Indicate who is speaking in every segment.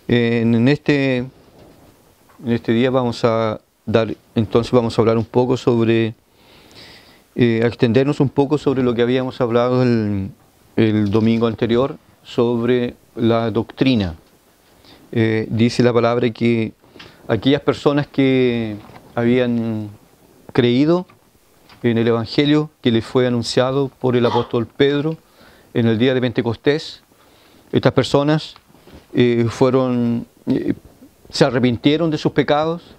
Speaker 1: En este día vamos a hablar un poco sobre, a extendernos un poco sobre lo que habíamos hablado el domingo anterior, sobre la doctrina. Dice la palabra que aquellas personas que habían creído en el Evangelio que les fue anunciado por el apóstol Pedro en el día de Pentecostés, estas personas se arrepintieron de sus pecados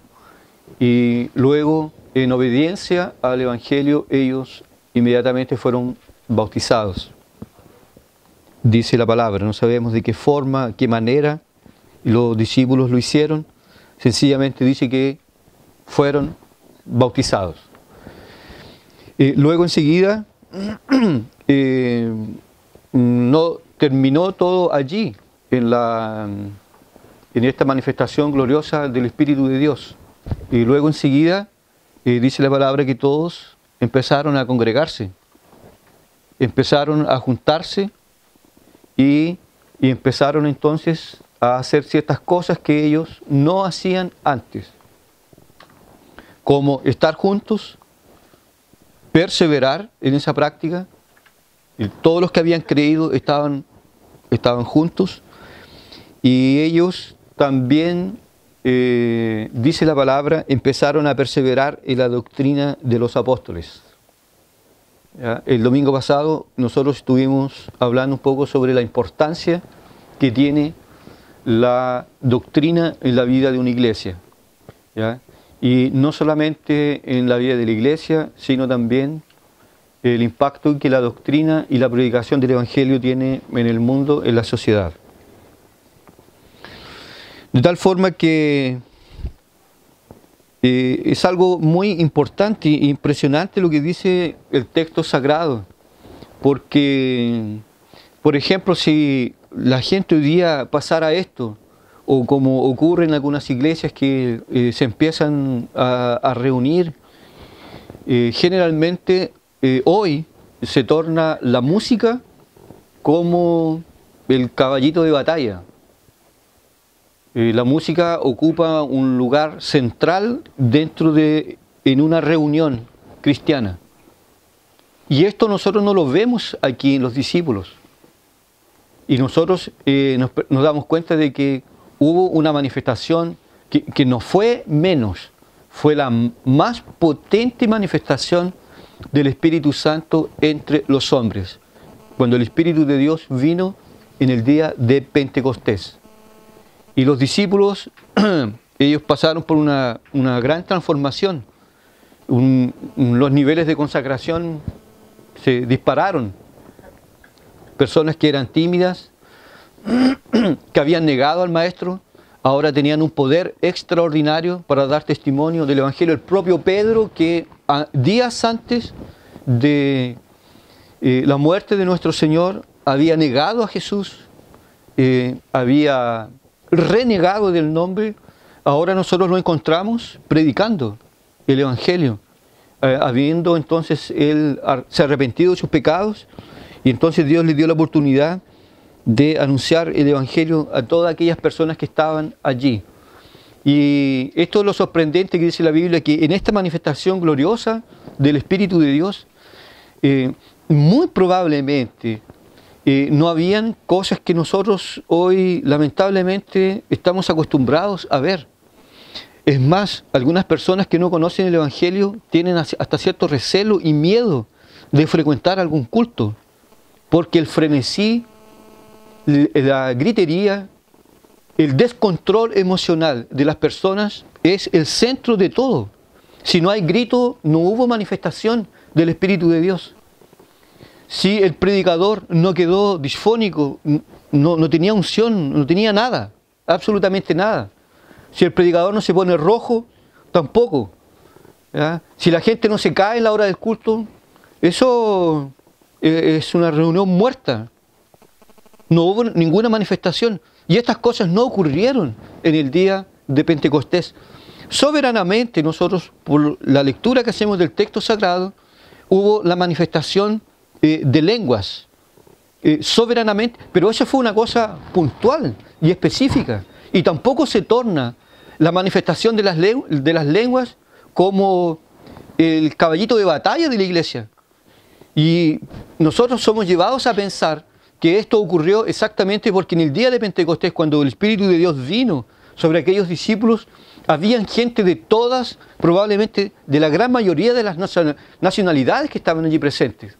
Speaker 1: y luego, en obediencia al Evangelio, ellos inmediatamente fueron bautizados. Dice la palabra, no sabemos de qué forma, qué manera los discípulos lo hicieron, sencillamente dice que fueron bautizados. Luego enseguida no terminó todo allí, en esta manifestación gloriosa del Espíritu de Dios. Y luego enseguida dice la palabra que todos empezaron a congregarse, empezaron a juntarse y empezaron entonces a hacer ciertas cosas que ellos no hacían antes, como estar juntos, perseverar en esa práctica. Y todos los que habían creído estaban juntos, y ellos también, dice la palabra, empezaron a perseverar en la doctrina de los apóstoles. ¿Ya? El domingo pasado nosotros estuvimos hablando un poco sobre la importancia que tiene la doctrina en la vida de una iglesia, ¿ya? Y no solamente en la vida de la iglesia, sino también el impacto que la doctrina y la predicación del Evangelio tiene en el mundo, en la sociedad. De tal forma que es algo muy importante e impresionante lo que dice el texto sagrado, porque, por ejemplo, si la gente hoy día pasara esto, o como ocurre en algunas iglesias que se empiezan a reunir, generalmente hoy se torna la música como el caballito de batalla. La música ocupa un lugar central en una reunión cristiana. Y esto nosotros no lo vemos aquí en los discípulos. Y nosotros nos damos cuenta de que hubo una manifestación que no fue menos, fue la más potente manifestación del Espíritu Santo entre los hombres, cuando el Espíritu de Dios vino en el día de Pentecostés. Y los discípulos, ellos pasaron por una gran transformación. Los niveles de consagración se dispararon. Personas que eran tímidas, que habían negado al Maestro, ahora tenían un poder extraordinario para dar testimonio del Evangelio. El propio Pedro, que días antes de la muerte de nuestro Señor había negado a Jesús, había renegado del nombre, ahora nosotros lo encontramos predicando el Evangelio, habiendo entonces él se arrepentido de sus pecados, y entonces Dios le dio la oportunidad de anunciar el Evangelio a todas aquellas personas que estaban allí. Y esto es lo sorprendente que dice la Biblia, que en esta manifestación gloriosa del Espíritu de Dios, muy probablemente no habían cosas que nosotros hoy lamentablemente estamos acostumbrados a ver. Es más, algunas personas que no conocen el Evangelio tienen hasta cierto recelo y miedo de frecuentar algún culto, porque el frenesí, la gritería, el descontrol emocional de las personas es el centro de todo. Si no hay grito, no hubo manifestación del Espíritu de Dios. Si el predicador no quedó disfónico, no tenía unción, no tenía nada, absolutamente nada. Si el predicador no se pone rojo, tampoco. ¿Ya? Si la gente no se cae en la hora del culto, eso es una reunión muerta. No hubo ninguna manifestación. Y estas cosas no ocurrieron en el día de Pentecostés. Soberanamente nosotros, por la lectura que hacemos del texto sagrado, hubo la manifestación de lenguas, soberanamente, pero eso fue una cosa puntual y específica. y tampoco se torna la manifestación de las lenguas como el caballito de batalla de la iglesia. Y nosotros somos llevados a pensar que esto ocurrió exactamente porque en el día de Pentecostés, cuando el Espíritu de Dios vino sobre aquellos discípulos, habían gente de todas, probablemente de la gran mayoría de las nacionalidades que estaban allí presentes.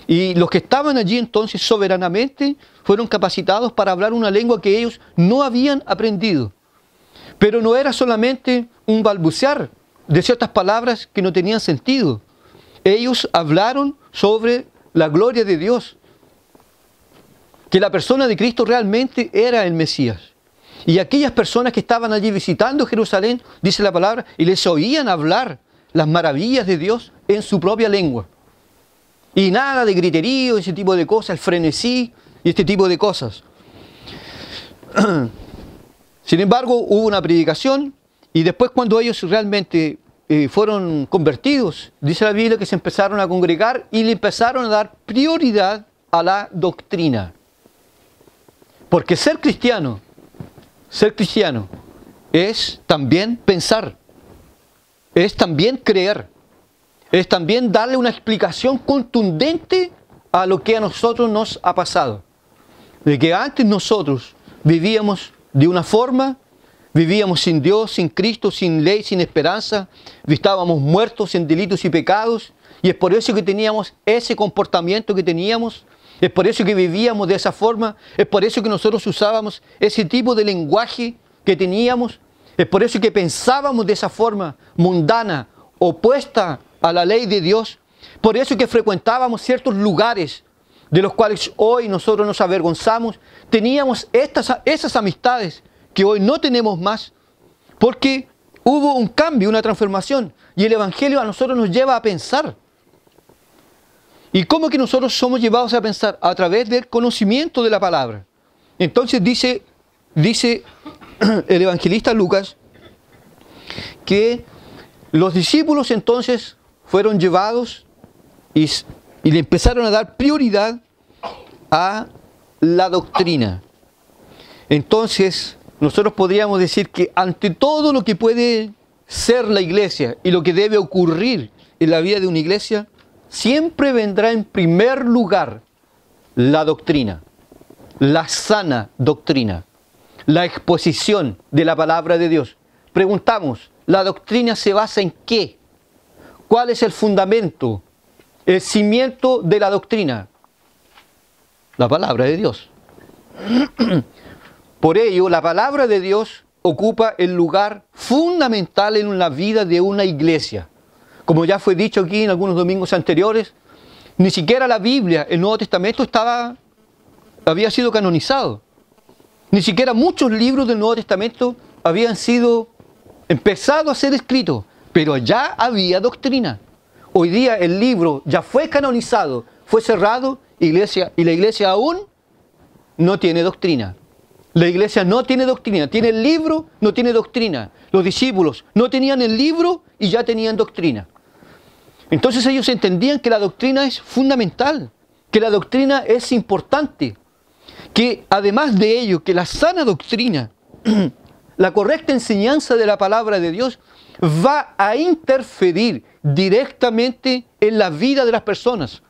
Speaker 1: Y los que estaban allí entonces soberanamente fueron capacitados para hablar una lengua que ellos no habían aprendido. Pero no era solamente un balbucear de ciertas palabras que no tenían sentido. Ellos hablaron sobre la gloria de Dios, que la persona de Cristo realmente era el Mesías. Y aquellas personas que estaban allí visitando Jerusalén, dice la palabra, y les oían hablar las maravillas de Dios en su propia lengua. Y nada de griterío, ese tipo de cosas, el frenesí y este tipo de cosas. Sin embargo, hubo una predicación y después cuando ellos realmente fueron convertidos, dice la Biblia que se empezaron a congregar y le empezaron a dar prioridad a la doctrina. Porque ser cristiano es también pensar, es también creer, es también darle una explicación contundente a lo que a nosotros nos ha pasado. De que antes nosotros vivíamos de una forma, vivíamos sin Dios, sin Cristo, sin ley, sin esperanza, estábamos muertos en delitos y pecados, y es por eso que teníamos ese comportamiento que teníamos, es por eso que vivíamos de esa forma, es por eso que nosotros usábamos ese tipo de lenguaje que teníamos, es por eso que pensábamos de esa forma mundana, opuesta a la ley de Dios, por eso que frecuentábamos ciertos lugares de los cuales hoy nosotros nos avergonzamos, teníamos esas amistades que hoy no tenemos más, porque hubo un cambio, una transformación, y el Evangelio a nosotros nos lleva a pensar. ¿Y cómo que nosotros somos llevados a pensar? A través del conocimiento de la palabra. Entonces dice el evangelista Lucas que los discípulos entonces fueron llevados y le empezaron a dar prioridad a la doctrina. Entonces, nosotros podríamos decir que ante todo lo que puede ser la iglesia y lo que debe ocurrir en la vida de una iglesia, siempre vendrá en primer lugar la doctrina, la sana doctrina, la exposición de la palabra de Dios. Preguntamos, ¿la doctrina se basa en qué? ¿Cuál es el fundamento, el cimiento de la doctrina? La palabra de Dios. Por ello, la palabra de Dios ocupa el lugar fundamental en la vida de una iglesia. Como ya fue dicho aquí en algunos domingos anteriores, ni siquiera la Biblia, el Nuevo Testamento, había sido canonizado. Ni siquiera muchos libros del Nuevo Testamento habían sido empezados a ser escritos, pero ya había doctrina. Hoy día el libro ya fue canonizado, fue cerrado, y la iglesia aún no tiene doctrina. La iglesia no tiene doctrina, tiene el libro, no tiene doctrina. Los discípulos no tenían el libro y ya tenían doctrina. Entonces ellos entendían que la doctrina es fundamental, que la doctrina es importante, que además de ello, que la sana doctrina, la correcta enseñanza de la palabra de Dios, va a interferir directamente en la vida de las personas.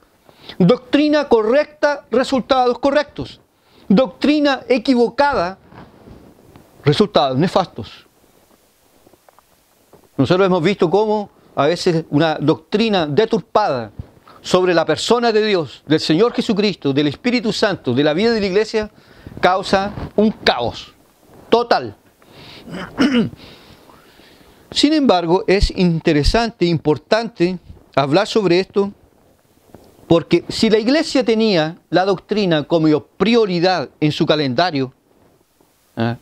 Speaker 1: Doctrina correcta, resultados correctos. Doctrina equivocada, resultados nefastos. Nosotros hemos visto cómo a veces una doctrina deturpada sobre la persona de Dios, del Señor Jesucristo, del Espíritu Santo, de la vida de la iglesia, causa un caos total. Sin embargo, es interesante, importante hablar sobre esto, porque si la iglesia tenía la doctrina como prioridad en su calendario,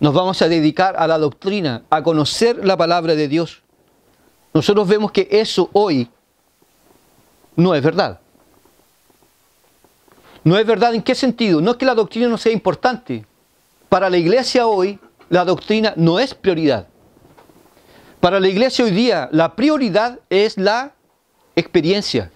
Speaker 1: nos vamos a dedicar a la doctrina, a conocer la palabra de Dios. Nosotros vemos que eso hoy no es verdad. No es verdad ¿en qué sentido? No es que la doctrina no sea importante. Para la iglesia hoy, la doctrina no es prioridad. Para la iglesia hoy día, la prioridad es la experiencia.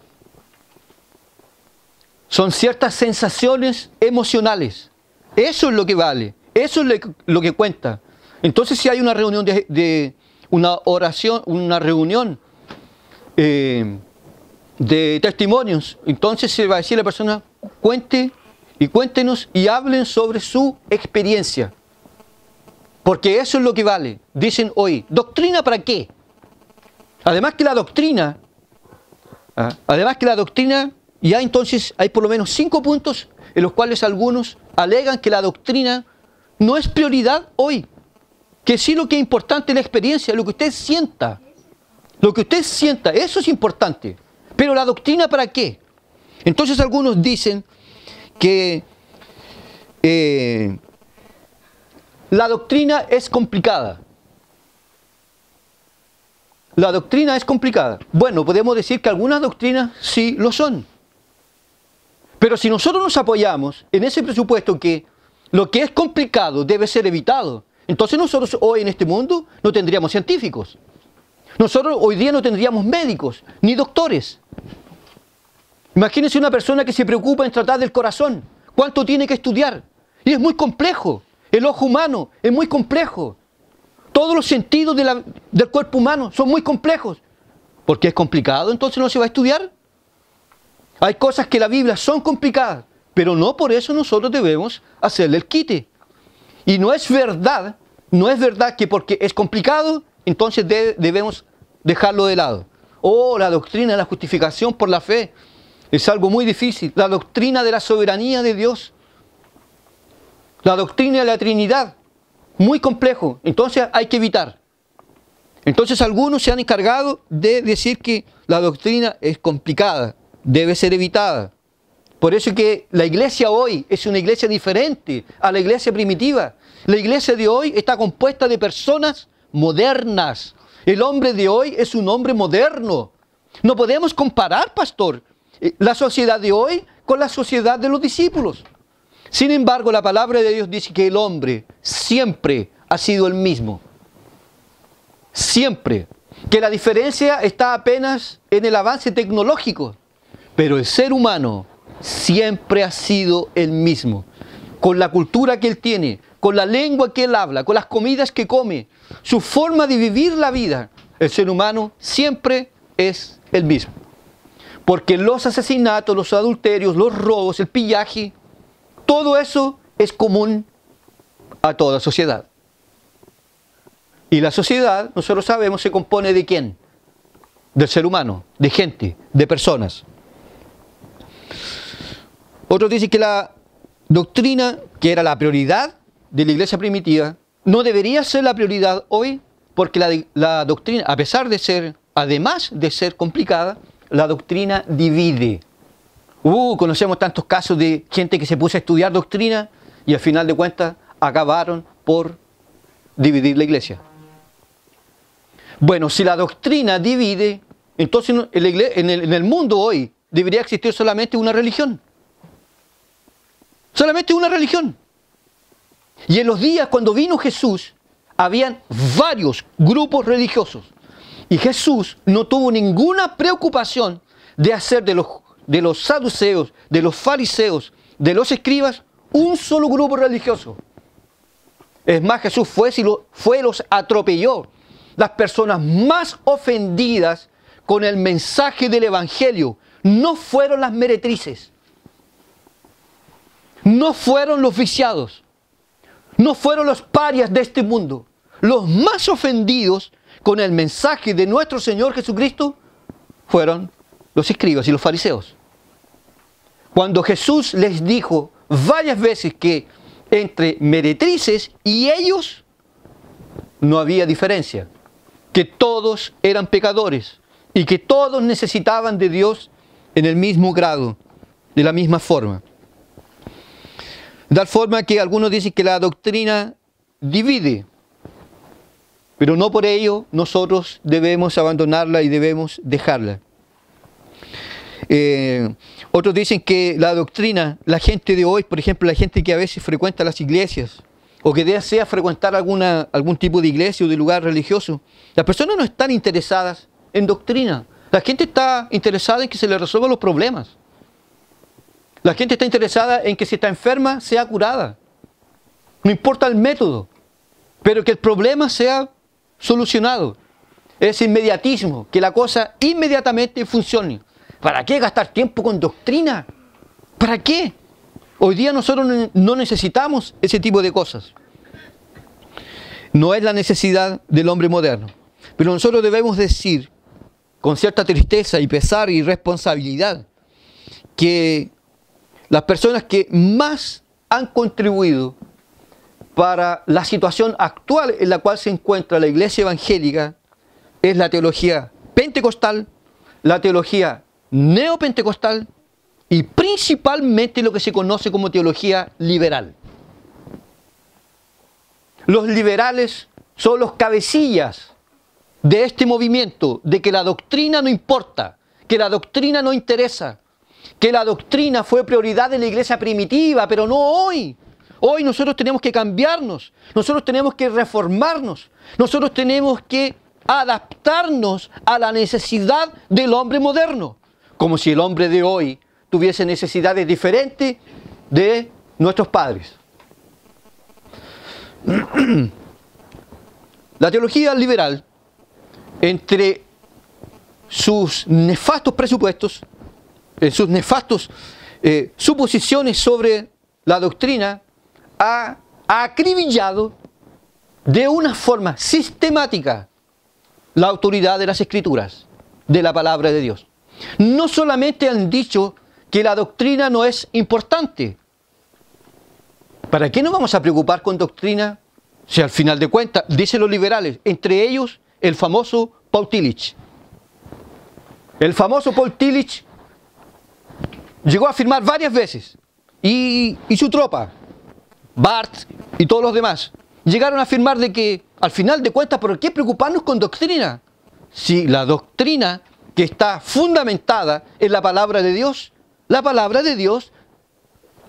Speaker 1: Son ciertas sensaciones emocionales. Eso es lo que vale. Eso es lo que cuenta. Entonces, si hay una reunión de una oración, una reunión de testimonios, entonces se va a decir a la persona, cuéntenos y hablen sobre su experiencia. Porque eso es lo que vale. Dicen hoy, ¿doctrina para qué? Además que la doctrina, ya entonces hay por lo menos 5 puntos en los cuales algunos alegan que la doctrina no es prioridad hoy. Que sí, lo que es importante es la experiencia, lo que usted sienta. Lo que usted sienta, eso es importante. Pero la doctrina ¿para qué? Entonces algunos dicen que la doctrina es complicada. La doctrina es complicada. Bueno, podemos decir que algunas doctrinas sí lo son. Pero si nosotros nos apoyamos en ese presupuesto que lo que es complicado debe ser evitado, entonces nosotros hoy en este mundo no tendríamos científicos. Nosotros hoy día no tendríamos médicos, ni doctores. Imagínense una persona que se preocupa en tratar del corazón. ¿Cuánto tiene que estudiar? Y es muy complejo. El ojo humano es muy complejo. Todos los sentidos del cuerpo humano son muy complejos. ¿Por qué es complicado? Entonces no se va a estudiar. Hay cosas que en la Biblia son complicadas, pero no por eso nosotros debemos hacerle el quite. Y no es verdad que porque es complicado, entonces debemos dejarlo de lado. La doctrina de la justificación por la fe es algo muy difícil. La doctrina de la soberanía de Dios. La doctrina de la Trinidad. Muy complejo. Entonces hay que evitar. Entonces algunos se han encargado de decir que la doctrina es complicada. Debe ser evitada. Por eso es que la iglesia hoy es una iglesia diferente a la iglesia primitiva. La iglesia de hoy está compuesta de personas modernas. El hombre de hoy es un hombre moderno. No podemos comparar, pastor, la sociedad de hoy con la sociedad de los discípulos. Sin embargo, la palabra de Dios dice que el hombre siempre ha sido el mismo. Siempre. Que la diferencia está apenas en el avance tecnológico. Pero el ser humano siempre ha sido el mismo. Con la cultura que él tiene, con la lengua que él habla, con las comidas que come, su forma de vivir la vida, el ser humano siempre es el mismo. Porque los asesinatos, los adulterios, los robos, el pillaje, todo eso es común a toda sociedad. Y la sociedad, nosotros sabemos, se compone ¿de quién? Del ser humano, de gente, de personas. Otros dicen que la doctrina, que era la prioridad de la iglesia primitiva, no debería ser la prioridad hoy, porque la doctrina, a pesar de ser, además de ser complicada, la doctrina divide. Conocemos tantos casos de gente que se puso a estudiar doctrina y al final de cuentas acabaron por dividir la iglesia. Bueno, si la doctrina divide, entonces en el mundo hoy debería existir solamente una religión. Solamente una religión. Y en los días cuando vino Jesús, habían varios grupos religiosos. Y Jesús no tuvo ninguna preocupación de hacer de los saduceos, de los fariseos, de los escribas, un solo grupo religioso. Es más, Jesús fue y los atropelló. Las personas más ofendidas con el mensaje del Evangelio no fueron las meretrices, no fueron los viciados, no fueron los parias de este mundo. Los más ofendidos con el mensaje de nuestro Señor Jesucristo fueron los escribas y los fariseos. Cuando Jesús les dijo varias veces que entre meretrices y ellos no había diferencia, que todos eran pecadores y que todos necesitaban de Dios en el mismo grado, de la misma forma. De tal forma que algunos dicen que la doctrina divide, pero no por ello nosotros debemos abandonarla y debemos dejarla. Otros dicen que la doctrina, la gente de hoy, por ejemplo, la gente que a veces frecuenta las iglesias o que desea frecuentar algún tipo de iglesia o de lugar religioso, las personas no están interesadas en doctrina. La gente está interesada en que se le resuelvan los problemas. La gente está interesada en que si está enferma sea curada. No importa el método. pero que el problema sea solucionado. Ese inmediatismo, que la cosa inmediatamente funcione. ¿Para qué gastar tiempo con doctrina? ¿Para qué? Hoy día nosotros no necesitamos ese tipo de cosas. No es la necesidad del hombre moderno. Pero nosotros debemos decir, con cierta tristeza y pesar y responsabilidad, que las personas que más han contribuido para la situación actual en la cual se encuentra la iglesia evangélica es la teología pentecostal, la teología neopentecostal y principalmente lo que se conoce como teología liberal. Los liberales son los cabecillas de este movimiento, de que la doctrina no importa, que la doctrina no interesa, que la doctrina fue prioridad de la iglesia primitiva, pero no hoy. Hoy nosotros tenemos que cambiarnos, nosotros tenemos que reformarnos, nosotros tenemos que adaptarnos a la necesidad del hombre moderno, como si el hombre de hoy tuviese necesidades diferentes de nuestros padres. La teología liberal, entre sus nefastos presupuestos, sus nefastos suposiciones sobre la doctrina, ha acribillado de una forma sistemática la autoridad de las Escrituras, de la palabra de Dios. No solamente han dicho que la doctrina no es importante. ¿Para qué nos vamos a preocupar con doctrina? Si al final de cuentas, dicen los liberales, entre ellos el famoso Paul Tillich. El famoso Paul Tillich llegó a afirmar varias veces, y su tropa, Barth y todos los demás, llegaron a afirmar de que, al final de cuentas, ¿por qué preocuparnos con doctrina? Si la doctrina que está fundamentada en la palabra de Dios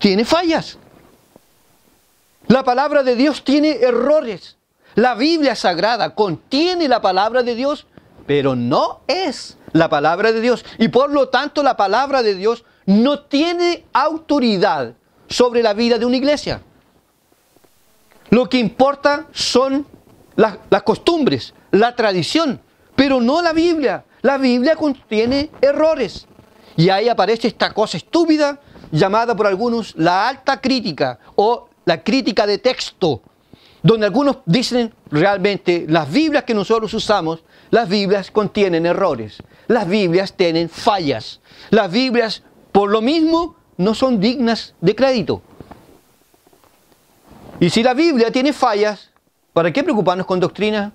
Speaker 1: tiene fallas. La palabra de Dios tiene errores. La Biblia Sagrada contiene la palabra de Dios, pero no es la palabra de Dios. Y por lo tanto, la palabra de Dios no tiene autoridad sobre la vida de una iglesia. Lo que importa son las costumbres, la tradición, pero no la Biblia. La Biblia contiene errores. Y ahí aparece esta cosa estúpida llamada por algunos la alta crítica o la crítica de texto, donde algunos dicen realmente las Biblias que nosotros usamos, las Biblias contienen errores, las Biblias tienen fallas, las Biblias por lo mismo no son dignas de crédito. Y si la Biblia tiene fallas, ¿para qué preocuparnos con doctrina?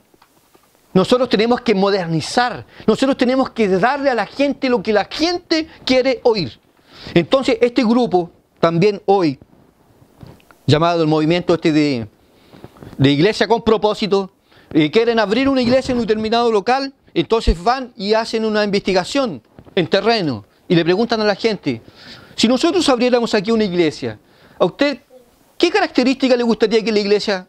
Speaker 1: Nosotros tenemos que modernizar, nosotros tenemos que darle a la gente lo que la gente quiere oír. Entonces este grupo, también hoy, llamado el movimiento de iglesia con propósito, quieren abrir una iglesia en un determinado local, entonces van y hacen una investigación en terreno y le preguntan a la gente, si nosotros abriéramos aquí una iglesia, ¿a usted qué características le gustaría que la iglesia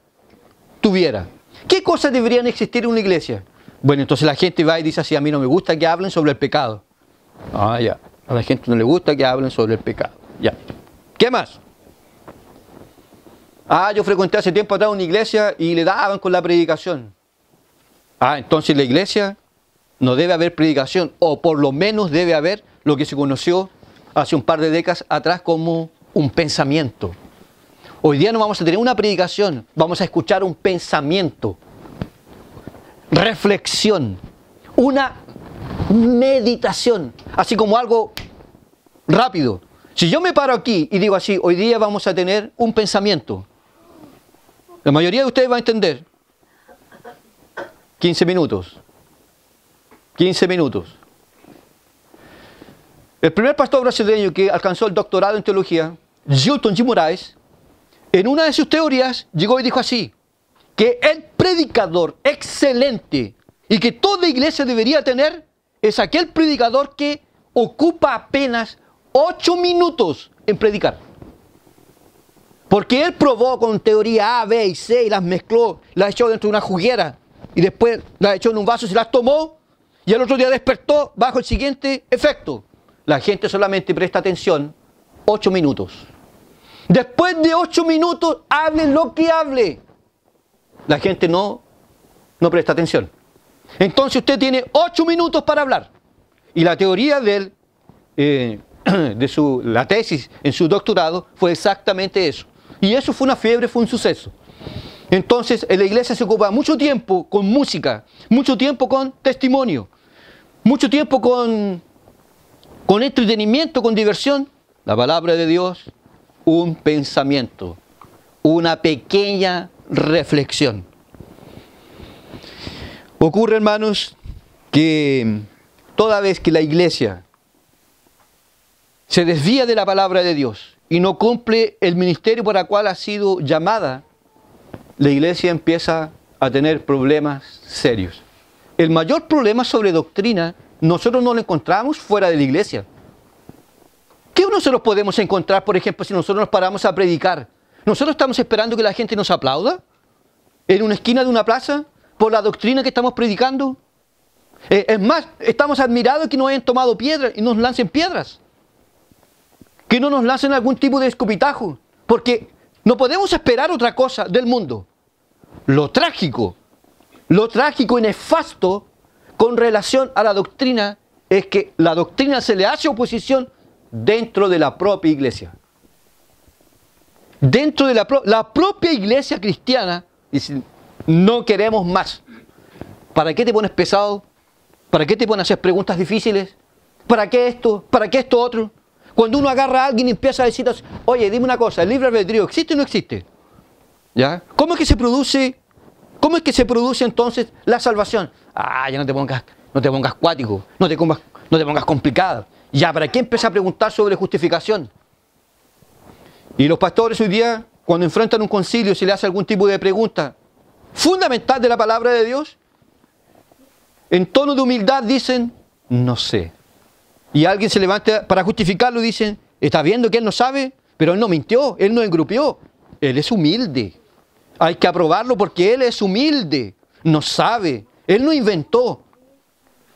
Speaker 1: tuviera? ¿Qué cosas deberían existir en una iglesia? Bueno, entonces la gente va y dice así, a mí no me gusta que hablen sobre el pecado. Ah, ya. A la gente no le gusta que hablen sobre el pecado. Ya. ¿Qué más? Ah, yo frecuenté hace tiempo atrás una iglesia y le daban con la predicación. Ah, entonces en la iglesia no debe haber predicación, o por lo menos debe haber lo que se conoció hace un par de décadas atrás como un pensamiento. Hoy día no vamos a tener una predicación, vamos a escuchar un pensamiento, reflexión, una meditación, así como algo rápido. Si yo me paro aquí y digo así, hoy día vamos a tener un pensamiento, la mayoría de ustedes va a entender. 15 minutos. 15 minutos. El primer pastor brasileño que alcanzó el doctorado en teología, Gilton de Moraes, en una de sus teorías llegó y dijo así, que el predicador excelente y que toda iglesia debería tener es aquel predicador que ocupa apenas 8 minutos en predicar. Porque él probó con teoría A, B y C y las mezcló, las echó dentro de una juguera y después las echó en un vaso y se las tomó y al otro día despertó bajo el siguiente efecto. La gente solamente presta atención 8 minutos. Después de 8 minutos, hable lo que hable. la gente no presta atención. Entonces usted tiene 8 minutos para hablar. Y la teoría la tesis en su doctorado fue exactamente eso. Y eso fue una fiebre, fue un suceso. Entonces en la iglesia se ocupa mucho tiempo con música, mucho tiempo con testimonio, mucho tiempo con entretenimiento, con diversión. La palabra de Dios, un pensamiento, una pequeña reflexión. Ocurre, hermanos, que toda vez que la iglesia se desvía de la palabra de Dios y no cumple el ministerio por el cual ha sido llamada, la iglesia empieza a tener problemas serios. El mayor problema sobre doctrina, nosotros no lo encontramos fuera de la iglesia. ¿Qué nosotros podemos encontrar, por ejemplo, si nosotros nos paramos a predicar? ¿Nosotros estamos esperando que la gente nos aplauda en una esquina de una plaza por la doctrina que estamos predicando? Es más, estamos admirados que nos hayan tomado piedras y nos lancen piedras. Que no nos lancen algún tipo de escupitajo. Porque no podemos esperar otra cosa del mundo. Lo trágico y nefasto con relación a la doctrina es que la doctrina se le hace oposición dentro de la propia iglesia. Dentro de la propia iglesia cristiana dice, no queremos más. ¿Para qué te pones pesado? ¿Para qué te pones a hacer preguntas difíciles? ¿Para qué esto? ¿Para qué esto otro? Cuando uno agarra a alguien y empieza a decir, oye, dime una cosa, ¿el libre albedrío existe o no existe? ¿Ya? ¿Cómo es que se produce entonces la salvación? Ah, ya no te pongas cuático, no te pongas complicado. Ya, ¿para qué empezar a preguntar sobre justificación? Y los pastores hoy día, cuando enfrentan un concilio, si le hace algún tipo de pregunta fundamental de la palabra de Dios, en tono de humildad dicen, no sé. Y alguien se levanta para justificarlo y dicen, ¿está viendo que él no sabe? Pero él no mintió, él no engrupió. Él es humilde. Hay que aprobarlo porque él es humilde. No sabe. Él no inventó.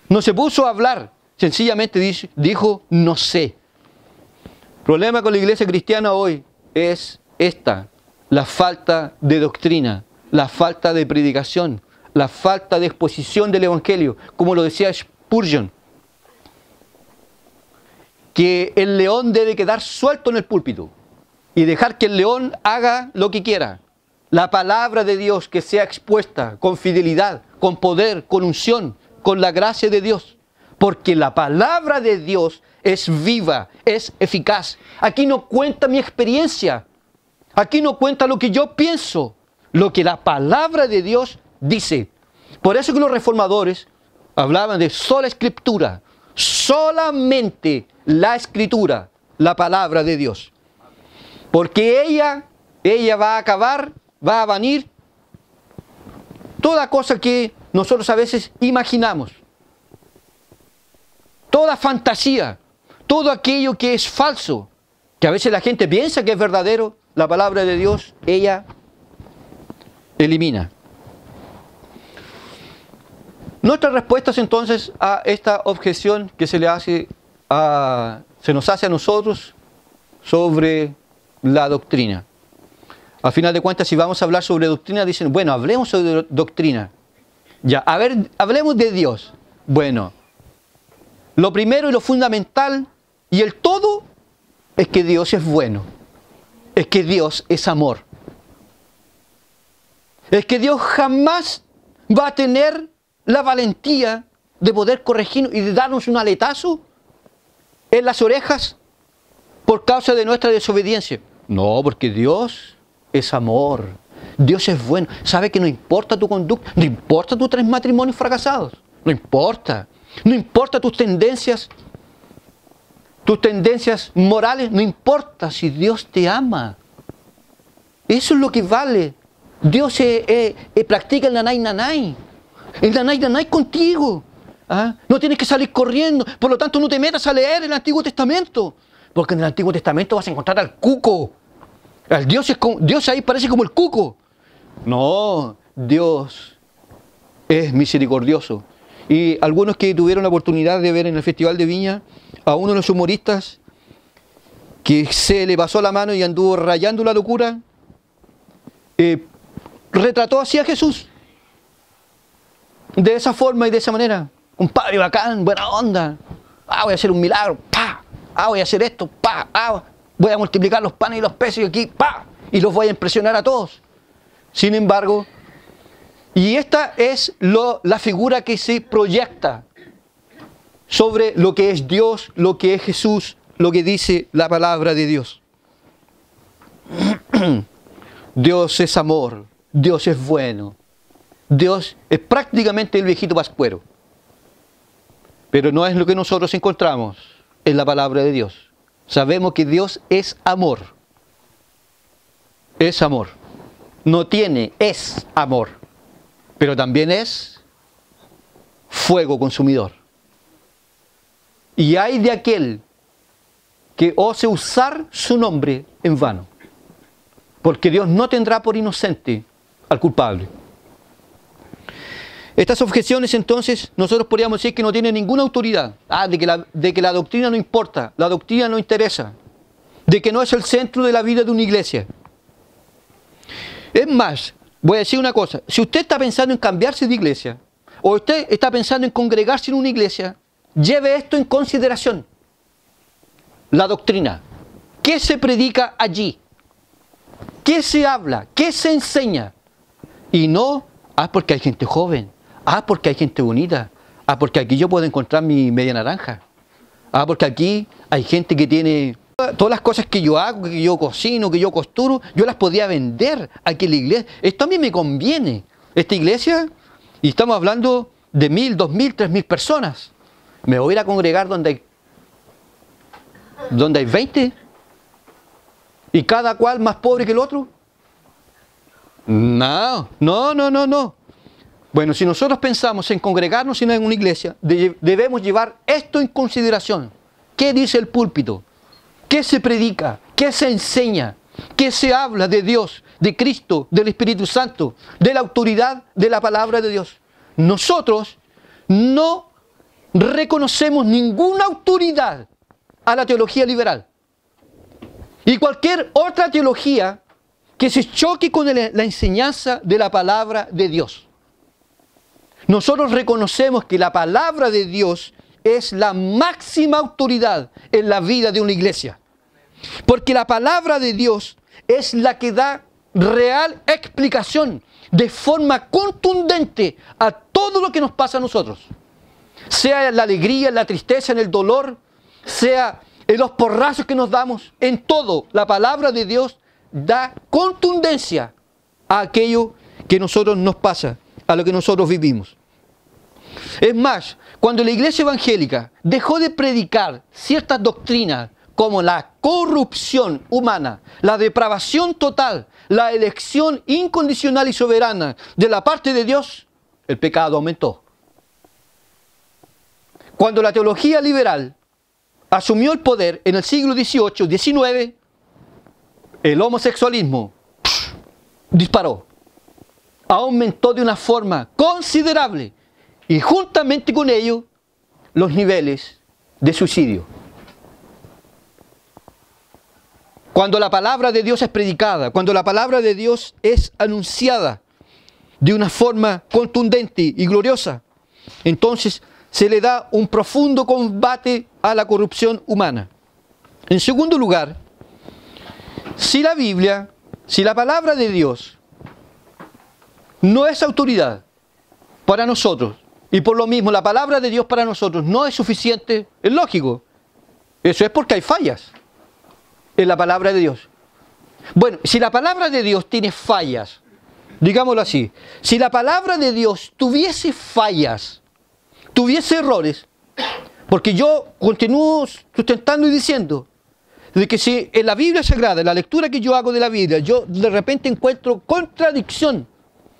Speaker 1: No se puso a hablar. Sencillamente dijo, no sé. El problema con la iglesia cristiana hoy es la falta de doctrina, la falta de predicación, la falta de exposición del evangelio, como lo decía Spurgeon, que el león debe quedar suelto en el púlpito y dejar que el león haga lo que quiera. La palabra de Dios que sea expuesta con fidelidad, con poder, con unción, con la gracia de Dios. Porque la palabra de Dios es viva, es eficaz. Aquí no cuenta mi experiencia. Aquí no cuenta lo que yo pienso. Lo que la palabra de Dios dice. Por eso que los reformadores hablaban de sola escritura. Solamente la escritura, la palabra de Dios. Porque ella va a acabar, va a vanir toda cosa que nosotros a veces imaginamos. Toda fantasía, todo aquello que es falso, que a veces la gente piensa que es verdadero, la palabra de Dios, ella elimina. Nuestras respuestas entonces a esta objeción que se nos hace a nosotros sobre la doctrina. Al final de cuentas, si vamos a hablar sobre doctrina, dicen, bueno, hablemos sobre doctrina. Ya, a ver, hablemos de Dios. Bueno, lo primero y lo fundamental y el todo es que Dios es bueno. Es que Dios es amor. Es que Dios jamás va a tener la valentía de poder corregirnos y de darnos un aletazo en las orejas por causa de nuestra desobediencia. No, porque Dios es amor. Dios es bueno. Sabe que no importa tu conducta, no importa tus 3 matrimonios fracasados. No importa. No importa tus tendencias morales, no importa si Dios te ama. Eso es lo que vale. Dios practica el nanay nanay. El nanay nanay contigo. ¿Ah? No tienes que salir corriendo. Por lo tanto, no te metas a leer el Antiguo Testamento. Porque en el Antiguo Testamento vas a encontrar al cuco. Dios ahí parece como el cuco. No, Dios es misericordioso. Y algunos que tuvieron la oportunidad de ver en el Festival de Viña a uno de los humoristas que se le pasó la mano y anduvo rayando la locura, retrató así a Jesús. De esa forma y de esa manera. Un padre bacán, buena onda. Voy a hacer un milagro. ¡Pa! Voy a hacer esto. ¡Pa! Voy a multiplicar los panes y los peces y aquí. ¡Pa! Y los voy a impresionar a todos. Sin embargo, y esta es la figura que se proyecta sobre lo que es Dios, lo que es Jesús, lo que dice la palabra de Dios. Dios es amor, Dios es bueno, Dios es prácticamente el viejito pascuero. Pero no es lo que nosotros encontramos en la palabra de Dios. Sabemos que Dios es amor. Es amor. No tiene, es amor. Pero también es fuego consumidor. Y hay de aquel que ose usar su nombre en vano. Porque Dios no tendrá por inocente al culpable. Estas objeciones entonces nosotros podríamos decir que no tienen ninguna autoridad. De que la doctrina no importa, la doctrina no interesa. De que no es el centro de la vida de una iglesia. Es más, voy a decir una cosa. Si usted está pensando en cambiarse de iglesia, o usted está pensando en congregarse en una iglesia, lleve esto en consideración. La doctrina. ¿Qué se predica allí? ¿Qué se habla? ¿Qué se enseña? Y no, porque hay gente joven. Porque hay gente bonita. Porque aquí yo puedo encontrar mi media naranja. Porque aquí hay gente que tiene... Todas las cosas que yo hago, que yo cocino, que yo costuro, yo las podía vender aquí en la iglesia. Esto a mí me conviene. Esta iglesia, y estamos hablando de 1.000, 2.000, 3.000 personas. ¿Me voy a ir a congregar donde hay 20? ¿Y cada cual más pobre que el otro? No. Bueno, si nosotros pensamos en congregarnos en una iglesia, debemos llevar esto en consideración. ¿Qué dice el púlpito? ¿Qué se predica? ¿Qué se enseña? ¿Qué se habla de Dios, de Cristo, del Espíritu Santo, de la autoridad de la palabra de Dios? Nosotros no reconocemos ninguna autoridad a la teología liberal. Y cualquier otra teología que se choque con la enseñanza de la palabra de Dios. Nosotros reconocemos que la palabra de Dios es la máxima autoridad en la vida de una iglesia. Porque la palabra de Dios es la que da real explicación de forma contundente a todo lo que nos pasa a nosotros. Sea en la alegría, en la tristeza, en el dolor, sea en los porrazos que nos damos, en todo, la palabra de Dios da contundencia a aquello que a nosotros nos pasa, a lo que nosotros vivimos. Es más, cuando la iglesia evangélica dejó de predicar ciertas doctrinas como la corrupción humana, la depravación total, la elección incondicional y soberana de la parte de Dios, el pecado aumentó. Cuando la teología liberal asumió el poder en el siglo XVIII, XIX, el homosexualismo disparó, aumentó de una forma considerable y juntamente con ello los niveles de suicidio. Cuando la palabra de Dios es predicada, cuando la palabra de Dios es anunciada de una forma contundente y gloriosa, entonces se le da un profundo combate a la corrupción humana. En segundo lugar, si la Biblia, si la palabra de Dios no es autoridad para nosotros, y por lo mismo la palabra de Dios para nosotros no es suficiente, es lógico. Eso es porque hay fallas en la palabra de Dios. Bueno, si la palabra de Dios tiene fallas, digámoslo así, si la palabra de Dios tuviese fallas, tuviese errores, porque yo continúo sustentando y diciendo de que si en la Biblia Sagrada, en la lectura que yo hago de la Biblia, yo de repente encuentro contradicción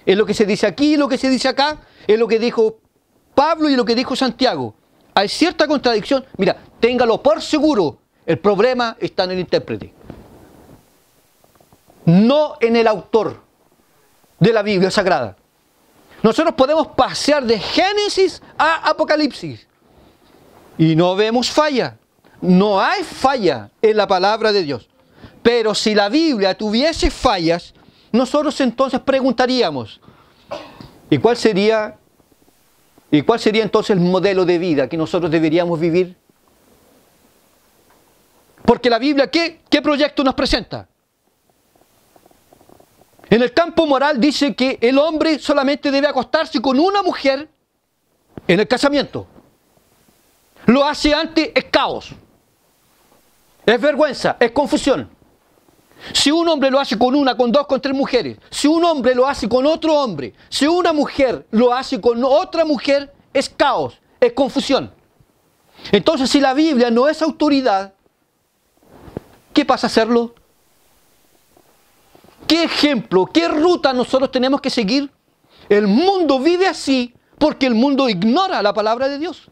Speaker 1: en lo que se dice aquí y lo que se dice acá, en lo que dijo Pablo y lo que dijo Santiago, hay cierta contradicción, mira, téngalo por seguro, el problema está en el intérprete, no en el autor de la Biblia Sagrada. Nosotros podemos pasear de Génesis a Apocalipsis y no vemos falla. No hay falla en la palabra de Dios. Pero si la Biblia tuviese fallas, nosotros entonces preguntaríamos, ¿y cuál sería entonces el modelo de vida que nosotros deberíamos vivir? Porque la Biblia, ¿qué proyecto nos presenta? En el campo moral dice que el hombre solamente debe acostarse con una mujer en el casamiento. Lo hace antes, es caos, es vergüenza, es confusión. Si un hombre lo hace con una, con dos, con tres mujeres, si un hombre lo hace con otro hombre, si una mujer lo hace con otra mujer, es caos, es confusión. Entonces, si la Biblia no es autoridad, ¿qué pasa a hacerlo? ¿Qué ejemplo, qué ruta nosotros tenemos que seguir? El mundo vive así porque el mundo ignora la palabra de Dios.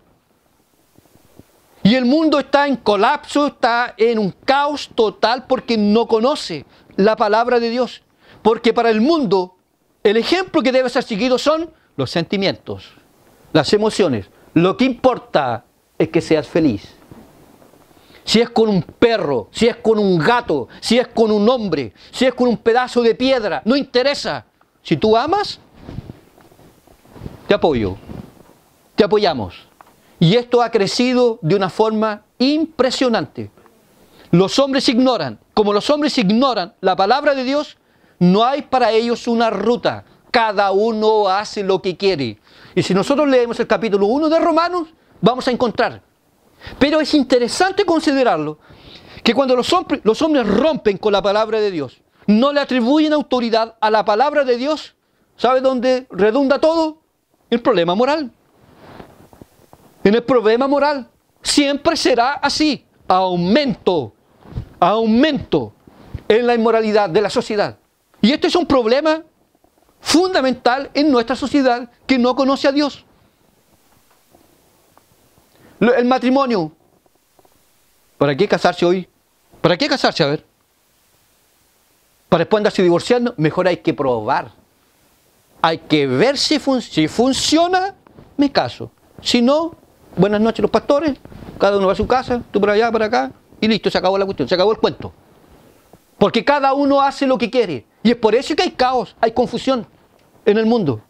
Speaker 1: Y el mundo está en colapso, está en un caos total porque no conoce la palabra de Dios. Porque para el mundo, el ejemplo que debe ser seguido son los sentimientos, las emociones. Lo que importa es que seas feliz. Si es con un perro, si es con un gato, si es con un hombre, si es con un pedazo de piedra, no interesa. Si tú amas, te apoyo, te apoyamos. Y esto ha crecido de una forma impresionante. Los hombres ignoran, como los hombres ignoran la palabra de Dios, no hay para ellos una ruta. Cada uno hace lo que quiere. Y si nosotros leemos el capítulo 1 de Romanos, vamos a encontrar. Pero es interesante considerarlo, que cuando los hombres rompen con la palabra de Dios, no le atribuyen autoridad a la palabra de Dios, ¿sabe dónde redunda todo? El problema moral. En el problema moral. Siempre será así. Aumento en la inmoralidad de la sociedad. Y este es un problema fundamental en nuestra sociedad que no conoce a Dios. El matrimonio. ¿Para qué casarse hoy? ¿Para qué casarse? A ver. ¿Para después andarse divorciando? Mejor hay que probar. Hay que ver si funciona, me caso. Si no, buenas noches los pastores, cada uno va a su casa, tú para allá, para acá, y listo, se acabó la cuestión, se acabó el cuento. Porque cada uno hace lo que quiere. Y es por eso que hay caos, hay confusión en el mundo.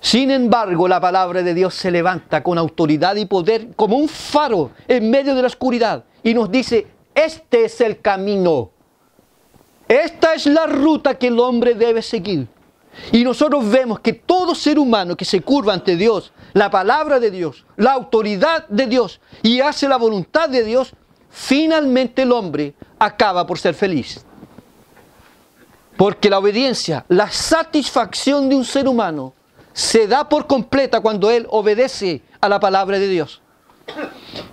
Speaker 1: Sin embargo, la palabra de Dios se levanta con autoridad y poder como un faro en medio de la oscuridad y nos dice, este es el camino. Esta es la ruta que el hombre debe seguir. Y nosotros vemos que todo ser humano que se curva ante Dios, la palabra de Dios, la autoridad de Dios y hace la voluntad de Dios, finalmente el hombre acaba por ser feliz. Porque la obediencia, la satisfacción de un ser humano se da por completa cuando él obedece a la palabra de Dios.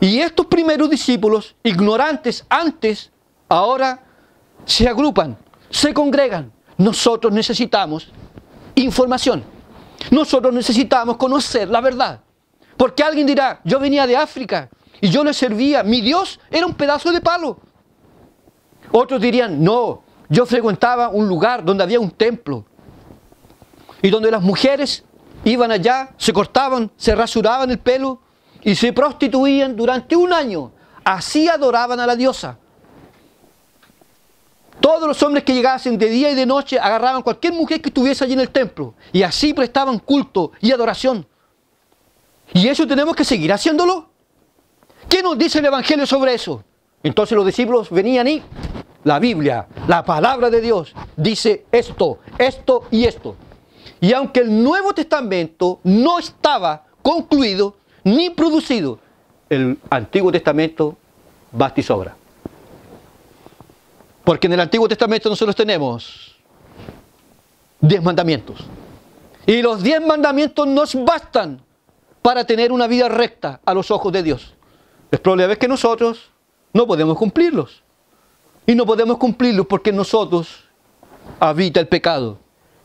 Speaker 1: Y estos primeros discípulos, ignorantes antes, ahora se agrupan, se congregan. Nosotros necesitamos información. Nosotros necesitamos conocer la verdad. Porque alguien dirá, yo venía de África y yo le servía, mi Dios era un pedazo de palo. Otros dirían, no, yo frecuentaba un lugar donde había un templo y donde las mujeres iban allá, se cortaban, se rasuraban el pelo y se prostituían durante un año. Así adoraban a la diosa. Todos los hombres que llegasen de día y de noche agarraban cualquier mujer que estuviese allí en el templo y así prestaban culto y adoración. ¿Y eso tenemos que seguir haciéndolo? ¿Qué nos dice el Evangelio sobre eso? Entonces los discípulos venían y la Biblia, la palabra de Dios, dice esto, esto y esto. Y aunque el Nuevo Testamento no estaba concluido ni producido, el Antiguo Testamento basta y sobra. Porque en el Antiguo Testamento nosotros tenemos 10 mandamientos. Y los 10 mandamientos nos bastan para tener una vida recta a los ojos de Dios. El problema es que nosotros no podemos cumplirlos. Y no podemos cumplirlos porque en nosotros habita el pecado,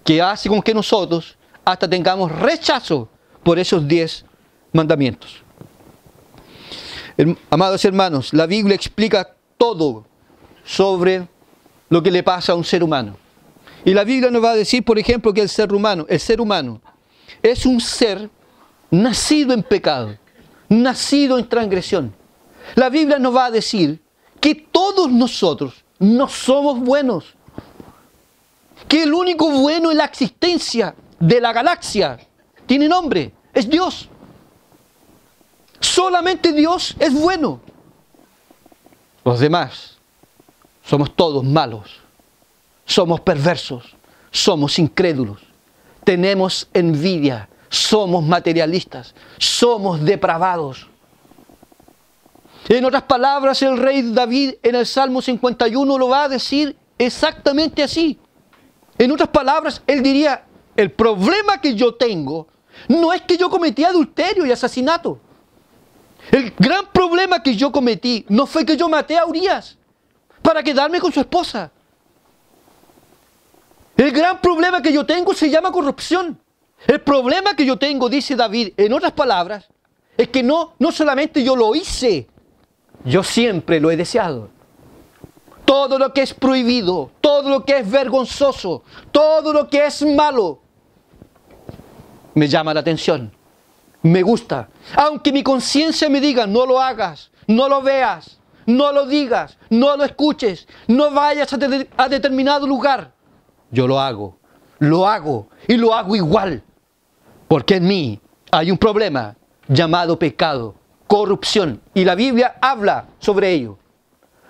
Speaker 1: que hace con que nosotros hasta tengamos rechazo por esos 10 mandamientos. Amados hermanos, la Biblia explica todo sobre lo que le pasa a un ser humano. Y la Biblia nos va a decir, por ejemplo, que el ser humano es un ser nacido en pecado, nacido en transgresión. La Biblia nos va a decir que todos nosotros no somos buenos, que el único bueno en la existencia de la galaxia tiene nombre, es Dios. Solamente Dios es bueno. Los demás somos todos malos, somos perversos, somos incrédulos, tenemos envidia, somos materialistas, somos depravados. En otras palabras, el rey David en el Salmo 51 lo va a decir exactamente así. En otras palabras, él diría, el problema que yo tengo no es que yo cometí adulterio y asesinato. El gran problema que yo cometí no fue que yo maté a Urías para quedarme con su esposa. El gran problema que yo tengo se llama corrupción. El problema que yo tengo, dice David, en otras palabras, es que no solamente yo lo hice, yo siempre lo he deseado. Todo lo que es prohibido, todo lo que es vergonzoso, todo lo que es malo, me llama la atención, me gusta. Aunque mi conciencia me diga, no lo hagas, no lo veas, no lo digas, no lo escuches, no vayas a determinado lugar, yo lo hago y lo hago igual. Porque en mí hay un problema llamado pecado, corrupción, y la Biblia habla sobre ello.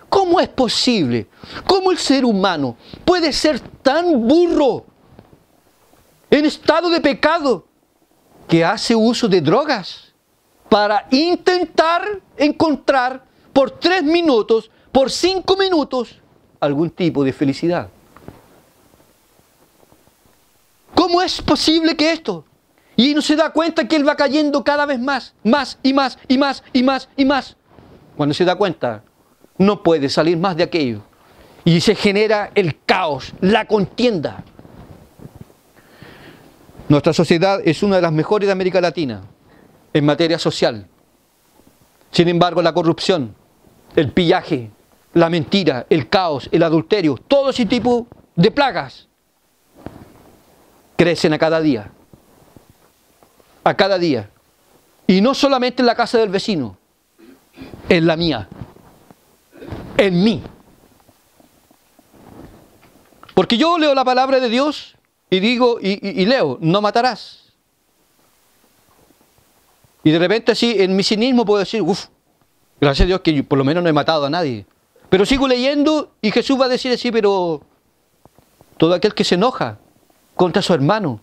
Speaker 1: ¿Cómo es posible? ¿Cómo el ser humano puede ser tan burro en estado de pecado que hace uso de drogas para intentar encontrar por 3 minutos, por 5 minutos, algún tipo de felicidad? ¿Cómo es posible que esto? Y no se da cuenta que él va cayendo cada vez más y más y más y más y más. Cuando se da cuenta, no puede salir más de aquello. Y se genera el caos, la contienda. Nuestra sociedad es una de las mejores de América Latina en materia social. Sin embargo, la corrupción, el pillaje, la mentira, el caos, el adulterio, todo ese tipo de plagas crecen a cada día. A cada día. Y no solamente en la casa del vecino, en la mía, en mí. Porque yo leo la palabra de Dios y digo, y leo, no matarás. Y de repente así, en mi cinismo puedo decir, gracias a Dios que yo por lo menos no he matado a nadie. Pero sigo leyendo y Jesús va a decir así, pero todo aquel que se enoja contra su hermano,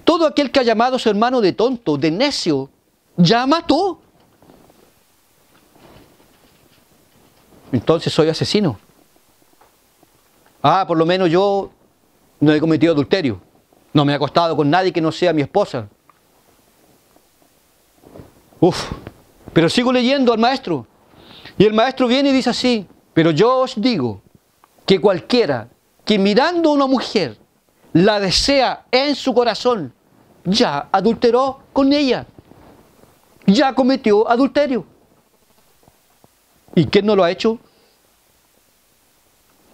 Speaker 1: todo aquel que ha llamado a su hermano de tonto, de necio, ya mató. Entonces soy asesino. Por lo menos yo no he cometido adulterio. No me he acostado con nadie que no sea mi esposa. Pero sigo leyendo al maestro. Y el maestro viene y dice así, pero yo os digo que cualquiera que mirando a una mujer la desea en su corazón, ya adulteró con ella, ya cometió adulterio. ¿Y quién no lo ha hecho?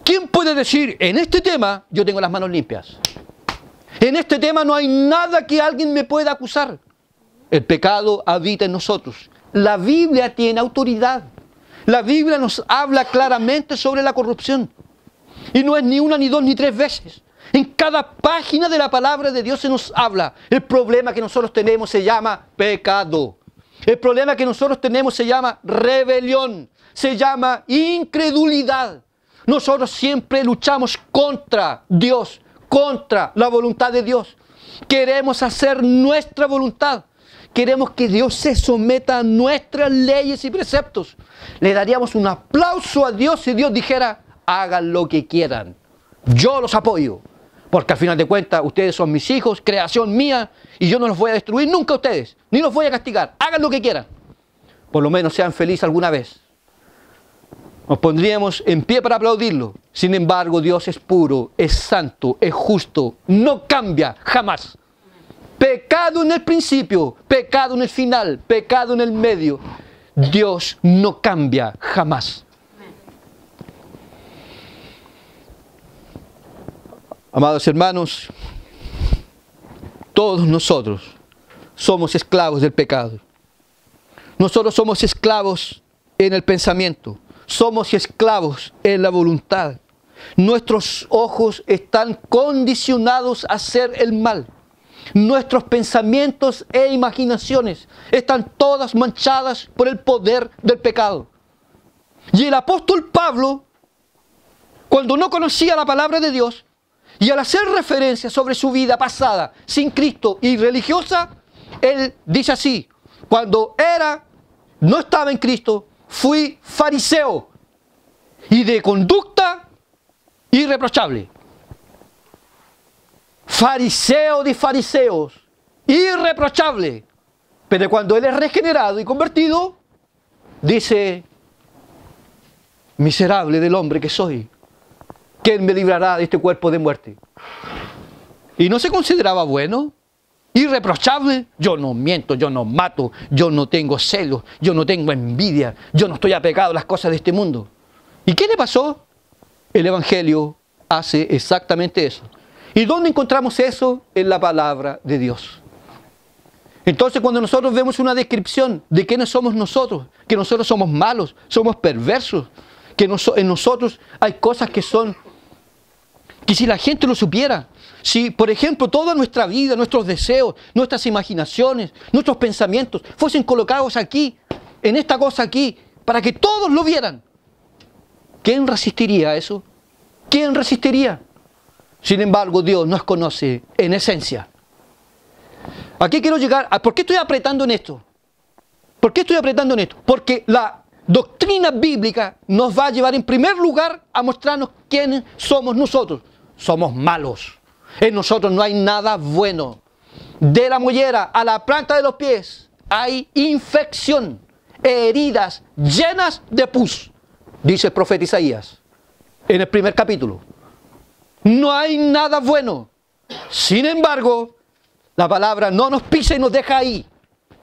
Speaker 1: ¿Quién puede decir, en este tema yo tengo las manos limpias? En este tema no hay nada que alguien me pueda acusar. El pecado habita en nosotros. La Biblia tiene autoridad. La Biblia nos habla claramente sobre la corrupción. Y no es ni una, ni dos, ni 3 veces. En cada página de la palabra de Dios se nos habla. El problema que nosotros tenemos se llama pecado. El problema que nosotros tenemos se llama rebelión. Se llama incredulidad. Nosotros siempre luchamos contra Dios, contra la voluntad de Dios. Queremos hacer nuestra voluntad. Queremos que Dios se someta a nuestras leyes y preceptos. Le daríamos un aplauso a Dios si Dios dijera, hagan lo que quieran. Yo los apoyo. Porque al final de cuentas, ustedes son mis hijos, creación mía, y yo no los voy a destruir nunca a ustedes, ni los voy a castigar. Hagan lo que quieran. Por lo menos sean felices alguna vez. Nos pondríamos en pie para aplaudirlo. Sin embargo, Dios es puro, es santo, es justo, no cambia jamás. Pecado en el principio, pecado en el final, pecado en el medio. Dios no cambia jamás. Amados hermanos, todos nosotros somos esclavos del pecado. Nosotros somos esclavos en el pensamiento. Somos esclavos en la voluntad. Nuestros ojos están condicionados a hacer el mal. Nuestros pensamientos e imaginaciones están todas manchadas por el poder del pecado. Y el apóstol Pablo, cuando no conocía la palabra de Dios, y al hacer referencia sobre su vida pasada, sin Cristo y religiosa, él dice así: cuando no estaba en Cristo, fui fariseo y de conducta irreprochable. Fariseo de fariseos, irreprochable. Pero cuando él es regenerado y convertido, dice: miserable del hombre que soy, ¿quién me librará de este cuerpo de muerte? Y no se consideraba bueno, irreprochable. Yo no miento, yo no mato, yo no tengo celos, yo no tengo envidia, yo no estoy apegado a las cosas de este mundo. ¿Y qué le pasó? El Evangelio hace exactamente eso. ¿Y dónde encontramos eso? En la palabra de Dios. Entonces, cuando nosotros vemos una descripción de quiénes somos nosotros, que nosotros somos malos, somos perversos, que en nosotros hay cosas que si la gente lo supiera, si, por ejemplo, toda nuestra vida, nuestros deseos, nuestras imaginaciones, nuestros pensamientos fuesen colocados aquí, en esta cosa aquí, para que todos lo vieran, ¿quién resistiría a eso? ¿Quién resistiría? Sin embargo, Dios nos conoce en esencia. Aquí quiero llegar a... ¿Por qué estoy apretando en esto? ¿Por qué estoy apretando en esto? Porque la doctrina bíblica nos va a llevar en primer lugar a mostrarnos quiénes somos nosotros. Somos malos. En nosotros no hay nada bueno. De la mollera a la planta de los pies hay infección, heridas llenas de pus, dice el profeta Isaías en el primer capítulo. No hay nada bueno. Sin embargo, la palabra no nos pisa y nos deja ahí,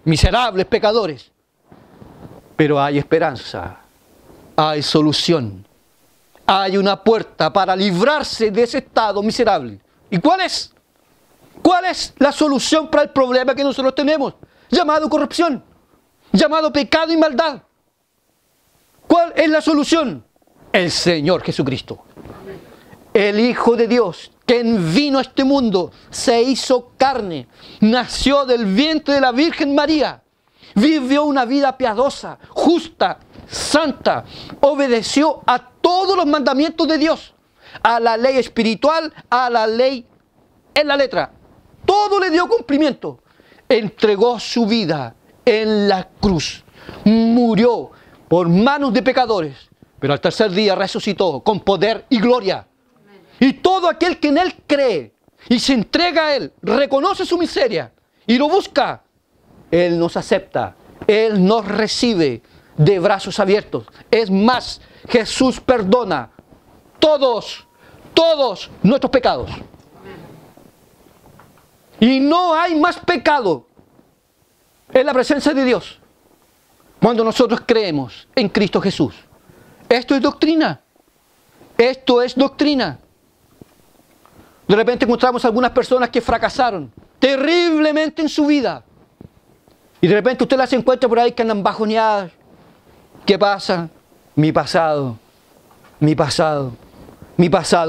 Speaker 1: miserables pecadores. Pero hay esperanza, hay solución, hay una puerta para librarse de ese estado miserable. ¿Y cuál es? ¿Cuál es la solución para el problema que nosotros tenemos? Llamado corrupción, llamado pecado y maldad. ¿Cuál es la solución? El Señor Jesucristo. El Hijo de Dios, quien vino a este mundo, se hizo carne, nació del vientre de la Virgen María, vivió una vida piadosa, justa, santa, obedeció a todos los mandamientos de Dios, a la ley espiritual, a la ley en la letra. Todo le dio cumplimiento. Entregó su vida en la cruz, murió por manos de pecadores, pero al tercer día resucitó con poder y gloria. Y todo aquel que en Él cree y se entrega a Él, reconoce su miseria y lo busca, Él nos acepta, Él nos recibe de brazos abiertos. Es más, Jesús perdona todos nuestros pecados. Y no hay más pecado en la presencia de Dios cuando nosotros creemos en Cristo Jesús. Esto es doctrina. Esto es doctrina. De repente encontramos algunas personas que fracasaron terriblemente en su vida. Y de repente usted las encuentra por ahí que andan bajoneadas. ¿Qué pasa? Mi pasado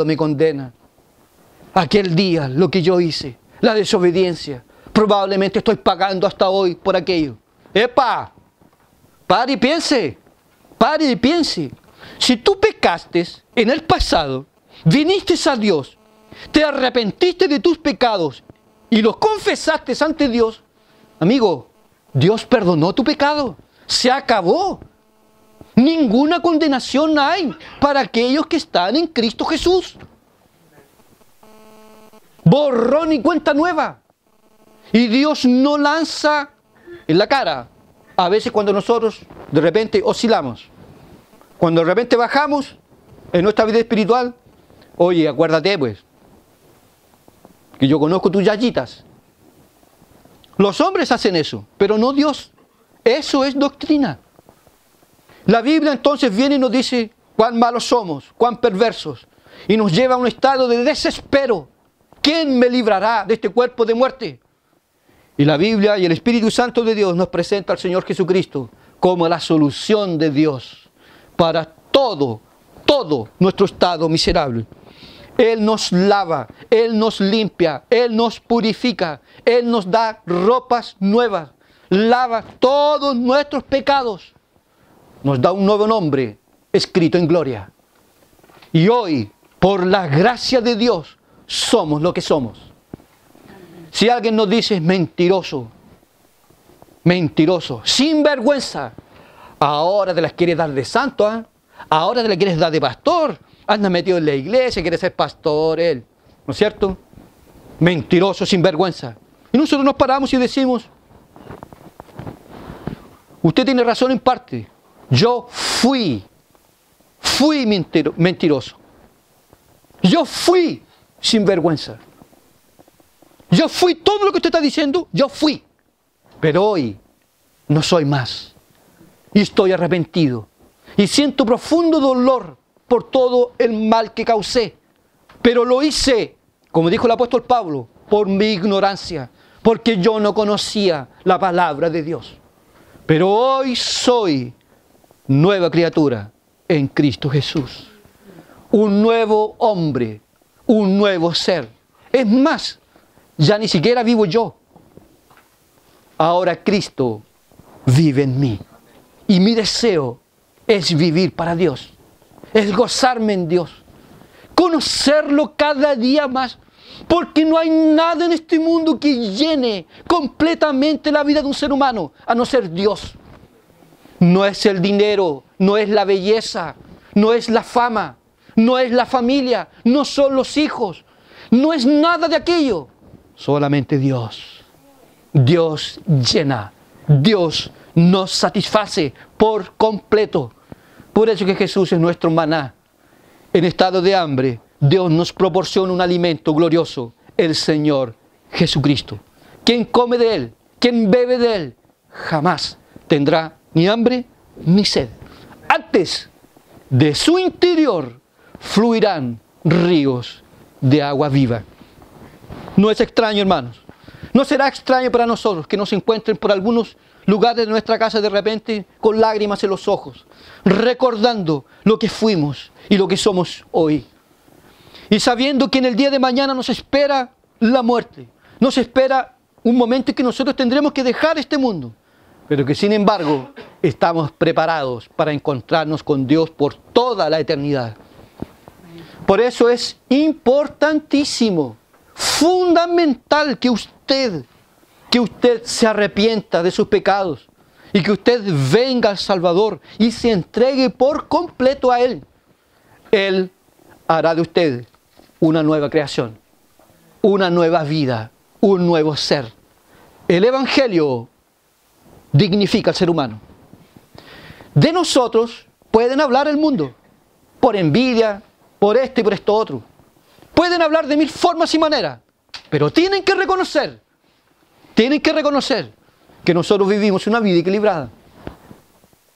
Speaker 1: me condena. Aquel día, lo que yo hice, la desobediencia, probablemente estoy pagando hasta hoy por aquello. ¡Epa! Pare y piense. Si tú pecaste en el pasado, viniste a Dios, te arrepentiste de tus pecados y los confesaste ante Dios, amigo, Dios perdonó tu pecado. Se acabó. Ninguna condenación hay para aquellos que están en Cristo Jesús. Borrón y cuenta nueva. Y Dios no lanza en la cara. A veces cuando nosotros de repente oscilamos, cuando de repente bajamos en nuestra vida espiritual, oye, acuérdate pues, que yo conozco tus yayitas. Los hombres hacen eso, pero no Dios. Eso es doctrina. La Biblia entonces viene y nos dice cuán malos somos, cuán perversos, y nos lleva a un estado de desespero. ¿Quién me librará de este cuerpo de muerte? Y la Biblia y el Espíritu Santo de Dios nos presenta al Señor Jesucristo como la solución de Dios para todo todo nuestro estado miserable. Él nos lava, Él nos limpia, Él nos purifica, Él nos da ropas nuevas, lava todos nuestros pecados, nos da un nuevo nombre escrito en gloria. Y hoy, por la gracia de Dios, somos lo que somos. Si alguien nos dice mentiroso, mentiroso, sin vergüenza, ahora te las quieres dar de santo, ¿eh? Ahora te las quieres dar de pastor, anda metido en la iglesia, quiere ser pastor él, ¿no es cierto? Mentiroso, sin vergüenza. Y nosotros nos paramos y decimos, usted tiene razón en parte, yo fui mentiroso, yo fui sin vergüenza, yo fui todo lo que usted está diciendo, yo fui, pero hoy no soy más y estoy arrepentido y siento profundo dolor por todo el mal que causé, pero lo hice, como dijo el apóstol Pablo, por mi ignorancia, porque yo no conocía la palabra de Dios. Pero hoy soy nueva criatura en Cristo Jesús. Un nuevo hombre, un nuevo ser. Es más, ya ni siquiera vivo yo. Ahora Cristo vive en mí. Y mi deseo es vivir para Dios. Es gozarme en Dios. Conocerlo cada día más. Porque no hay nada en este mundo que llene completamente la vida de un ser humano, a no ser Dios. No es el dinero, no es la belleza, no es la fama, no es la familia, no son los hijos, no es nada de aquello. Solamente Dios. Dios llena, Dios nos satisface por completo. Por eso que Jesús es nuestro maná. En estado de hambre, Dios nos proporciona un alimento glorioso, el Señor Jesucristo. Quien come de Él, quien bebe de Él, jamás tendrá ni hambre ni sed. Antes, de su interior fluirán ríos de agua viva. No es extraño, hermanos. No será extraño para nosotros que nos encuentren por algunos lugares de nuestra casa de repente con lágrimas en los ojos, recordando lo que fuimos y lo que somos hoy. Y sabiendo que en el día de mañana nos espera la muerte, nos espera un momento en que nosotros tendremos que dejar este mundo, pero que sin embargo estamos preparados para encontrarnos con Dios por toda la eternidad. Por eso es importantísimo, fundamental que usted se arrepienta de sus pecados y que usted venga al Salvador y se entregue por completo a Él. Él hará de usted una nueva creación, una nueva vida, un nuevo ser. El Evangelio dignifica al ser humano. De nosotros pueden hablar el mundo, por envidia, por esto y por esto otro. Pueden hablar de mil formas y maneras, pero tienen que reconocer que nosotros vivimos una vida equilibrada.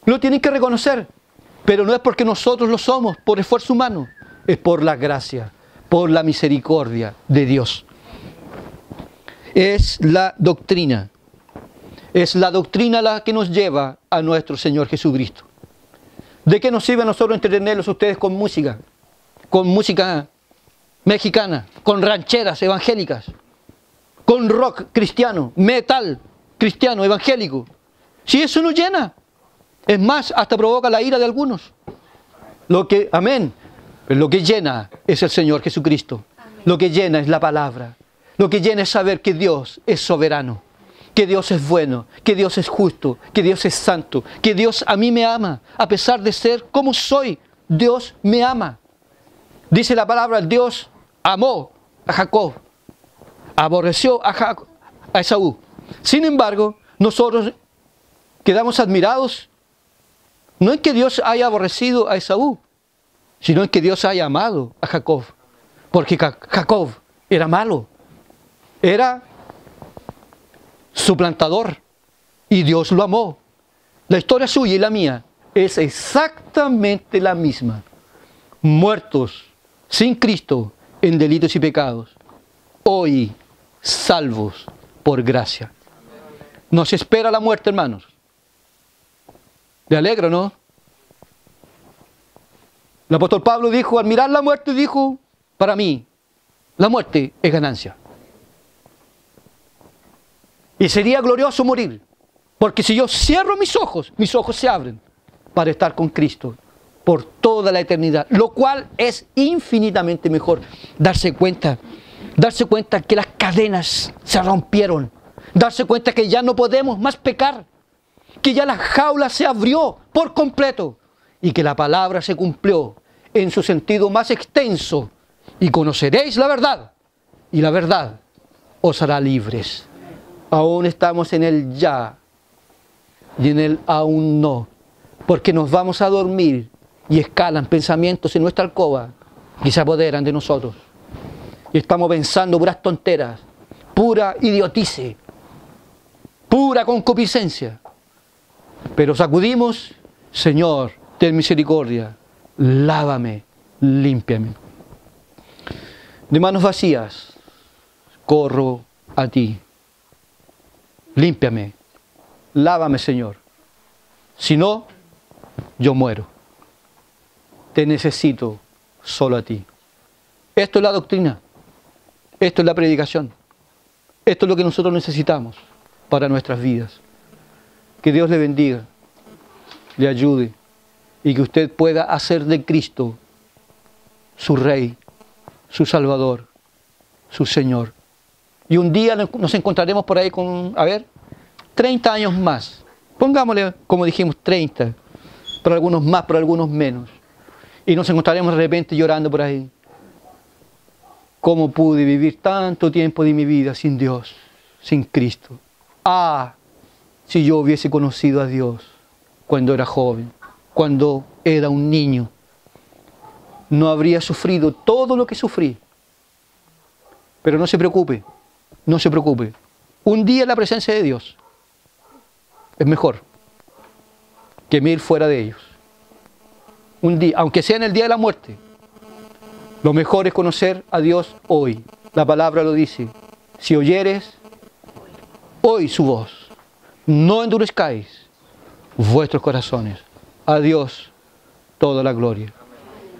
Speaker 1: Lo tienen que reconocer, pero no es porque nosotros lo somos por esfuerzo humano, es por la gracia, por la misericordia de Dios. Es la doctrina la que nos lleva a nuestro Señor Jesucristo. ¿De qué nos sirve a nosotros entretenerlos a ustedes con música mexicana, con rancheras evangélicas, con rock cristiano, metal cristiano evangélico? Si eso nos llena, es más, hasta provoca la ira de algunos. Amén. Pero lo que llena es el Señor Jesucristo. Amén. Lo que llena es la palabra. Lo que llena es saber que Dios es soberano, que Dios es bueno, que Dios es justo, que Dios es santo, que Dios a mí me ama. A pesar de ser como soy, Dios me ama. Dice la palabra, Dios amó a Jacob, aborreció a Esaú. Sin embargo, nosotros quedamos admirados, no en que Dios haya aborrecido a Esaú, sino en que Dios haya amado a Jacob, porque Jacob era malo, era suplantador, y Dios lo amó. La historia suya y la mía es exactamente la misma. Muertos sin Cristo en delitos y pecados, hoy salvos por gracia. Nos espera la muerte, hermanos. ¿Le alegro, no? El apóstol Pablo dijo, al mirar la muerte, dijo, para mí, la muerte es ganancia. Y sería glorioso morir, porque si yo cierro mis ojos se abren para estar con Cristo por toda la eternidad, lo cual es infinitamente mejor. Darse cuenta que las cadenas se rompieron, darse cuenta que ya no podemos más pecar, que ya la jaula se abrió por completo y que la palabra se cumplió en su sentido más extenso. Y conoceréis la verdad, y la verdad os hará libres. Aún estamos en el ya y en el aún no, porque nos vamos a dormir y escalan pensamientos en nuestra alcoba y se apoderan de nosotros. Y estamos pensando puras tonteras, pura idiotice, pura concupiscencia. Pero sacudimos, Señor, ten misericordia, lávame, límpiame. De manos vacías, corro a ti. Límpiame, lávame, Señor. Si no, yo muero. Te necesito solo a ti. Esto es la doctrina. Esto es la predicación. Esto es lo que nosotros necesitamos para nuestras vidas. Que Dios le bendiga, le ayude y que usted pueda hacer de Cristo su Rey, su Salvador, su Señor. Y un día nos encontraremos por ahí con, 30 años más. Pongámosle, como dijimos, 30. Para algunos más, para algunos menos. Y nos encontraremos de repente llorando por ahí. ¿Cómo pude vivir tanto tiempo de mi vida sin Dios, sin Cristo? Si yo hubiese conocido a Dios cuando era joven, cuando era un niño, no habría sufrido todo lo que sufrí. Pero no se preocupe, no se preocupe. Un día en la presencia de Dios es mejor que 1000 fuera de ellos. Un día, aunque sea en el día de la muerte, lo mejor es conocer a Dios hoy. La palabra lo dice. Si oyeres hoy su voz, no endurezcáis vuestros corazones. A Dios toda la gloria.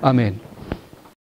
Speaker 1: Amén.